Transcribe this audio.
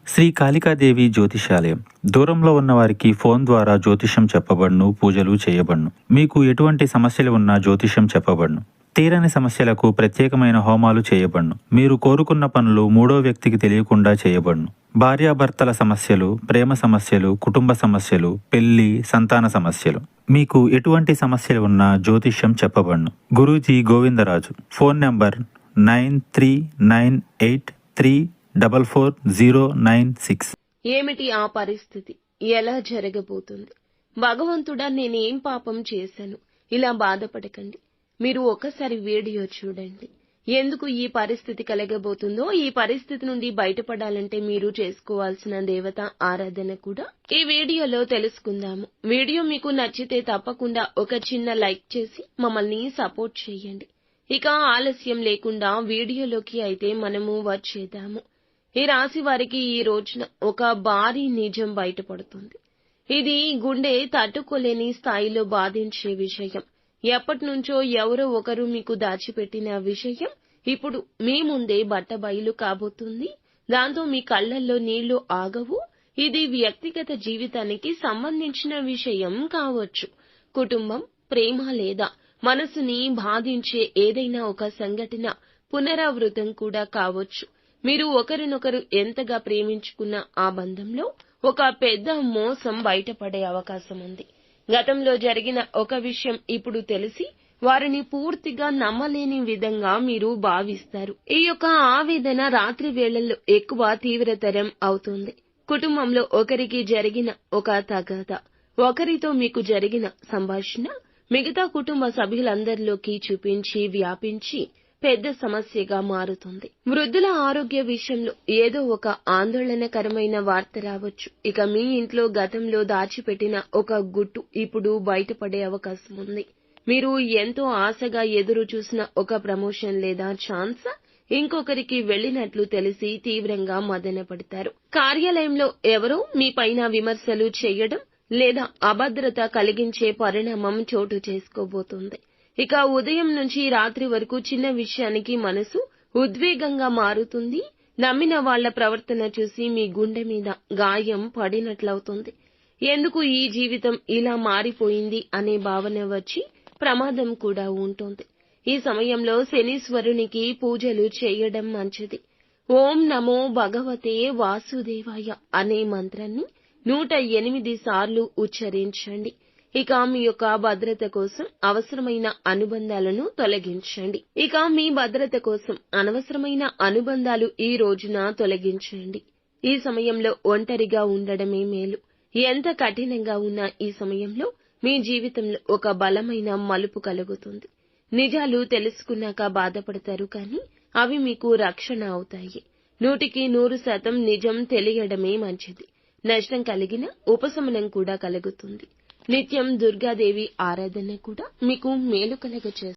శ్రీ కాళికాదేవి జ్యోతిషాలయం. దూరంలో ఉన్న వారికి ఫోన్ ద్వారా జ్యోతిష్యం చెప్పబడును, పూజలు చేయబడును. మీకు ఎటువంటి సమస్యలు ఉన్నా జ్యోతిష్యం చెప్పబడును. తీరని సమస్యలకు ప్రత్యేకమైన హోమాలు చేయబడును. మీరు కోరుకున్న పనులు మూడో వ్యక్తికి తెలియకుండా చేయబడును. భార్యాభర్తల సమస్యలు, ప్రేమ సమస్యలు, కుటుంబ సమస్యలు, పెళ్లి, సంతాన సమస్యలు, మీకు ఎటువంటి సమస్యలు ఉన్నా జ్యోతిష్యం చెప్పబడును. గురూజీ గోవిందరాజు. Phone number 9398344096. ఏమిటి ఆ పరిస్థితి? ఎలా జరగబోతుంది? భగవంతుడా, నేనేం పాపం చేశాను? ఇలా బాధపడకండి. మీరు ఒకసారి వీడియో చూడండి. ఎందుకు ఈ పరిస్థితి కలగబోతుందో, ఈ పరిస్థితి నుండి బయటపడాలంటే మీరు చేసుకోవాల్సిన దేవత ఆరాధన కూడా ఈ వీడియోలో తెలుసుకుందాము. వీడియో మీకు నచ్చితే తప్పకుండా ఒక చిన్న లైక్ చేసి మమ్మల్ని సపోర్ట్ చేయండి. ఇక ఆలస్యం లేకుండా వీడియోలోకి అయితే మనము వచ్చేద్దాము. ఈ రాశి వారికి ఈ రోజున ఒక భారీ నిజం బయటపడుతుంది. ఇది గుండె తట్టుకోలేని స్థాయిలో బాధించే విషయం. ఎప్పటినుంచో ఎవరో ఒకరు మీకు దాచిపెట్టిన విషయం ఇప్పుడు మీ ముందే బట్టబయలు కాబోతుంది. దాంతో మీ కళ్లల్లో నీళ్లు ఆగవు. ఇది వ్యక్తిగత జీవితానికి సంబంధించిన విషయం కావచ్చు. కుటుంబం, ప్రేమ లేదా మనసుని బాధించే ఏదైనా ఒక సంఘటన పునరావృతం కూడా కావచ్చు. మీరు ఒకరినొకరు ఎంతగా ప్రేమించుకున్న ఆ బంధంలో ఒక పెద్ద మోసం బయటపడే అవకాశం ఉంది. గతంలో జరిగిన ఒక విషయం ఇప్పుడు తెలిసి వారిని పూర్తిగా నమ్మలేని విధంగా మీరు భావిస్తారు. ఈ యొక్క ఆవేదన రాత్రి వేళల్లో ఎక్కువ తీవ్రతరం అవుతుంది. కుటుంబంలో ఒకరికి జరిగిన ఒక తగాదా, ఒకరితో మీకు జరిగిన సంభాషణ మిగతా కుటుంబ సభ్యులందరిలోకి చూపించి వ్యాపించి పెద్ద సమస్యగా మారుతుంది. వృద్ధుల ఆరోగ్య విషయంలో ఏదో ఒక ఆందోళనకరమైన వార్త రావచ్చు. ఇక మీ ఇంట్లో గతంలో దాచిపెట్టిన ఒక గుట్టు ఇప్పుడు బయటపడే అవకాశం ఉంది. మీరు ఎంతో ఆశగా ఎదురు చూసిన ఒక ప్రమోషన్ లేదా ఛాన్స్ ఇంకొకరికి వెళ్లినట్లు తెలిసి తీవ్రంగా మదనపడతారు. కార్యాలయంలో ఎవరో మీ పైన విమర్శలు చేయడం లేదా అభద్రత కలిగించే పరిణామం చోటు చేసుకోబోతుంది. ఇక ఉదయం నుంచి రాత్రి వరకు చిన్న విషయానికి మనసు ఉద్వేగంగా మారుతుంది. నమ్మిన వాళ్ల ప్రవర్తన చూసి మీ గుండె మీద గాయం పడినట్లవుతుంది. ఎందుకు ఈ జీవితం ఇలా మారిపోయింది అనే భావన వచ్చి ప్రమాదం కూడా ఉంటుంది. ఈ సమయంలో శనీశ్వరునికి పూజలు చేయడం మంచిది. ఓం నమో భగవతే వాసుదేవాయ అనే మంత్రాన్ని 108 సార్లు ఉచ్చరించండి. ఇక మీ యొక్క భద్రత కోసం అవసరమైన అనుబంధాలను తొలగించండి. అనవసరమైన అనుబంధాలు ఈ రోజున తొలగించండి. ఈ సమయంలో ఒంటరిగా ఉండడమే మేలు. ఎంత కఠినంగా ఉన్నా ఈ సమయంలో మీ జీవితంలో ఒక బలమైన మలుపు కలుగుతుంది. నిజాలు తెలుసుకున్నాక బాధపడతారు, కానీ అవి మీకు రక్షణ అవుతాయి. 100% నిజం తెలియడమే మంచిది. నష్టం కలిగిన ఉపశమనం కూడా కలుగుతుంది. నిత్యం దుర్గాదేవి ఆరాధన కూడా మీకు మేలు కలగచేస్తుంది.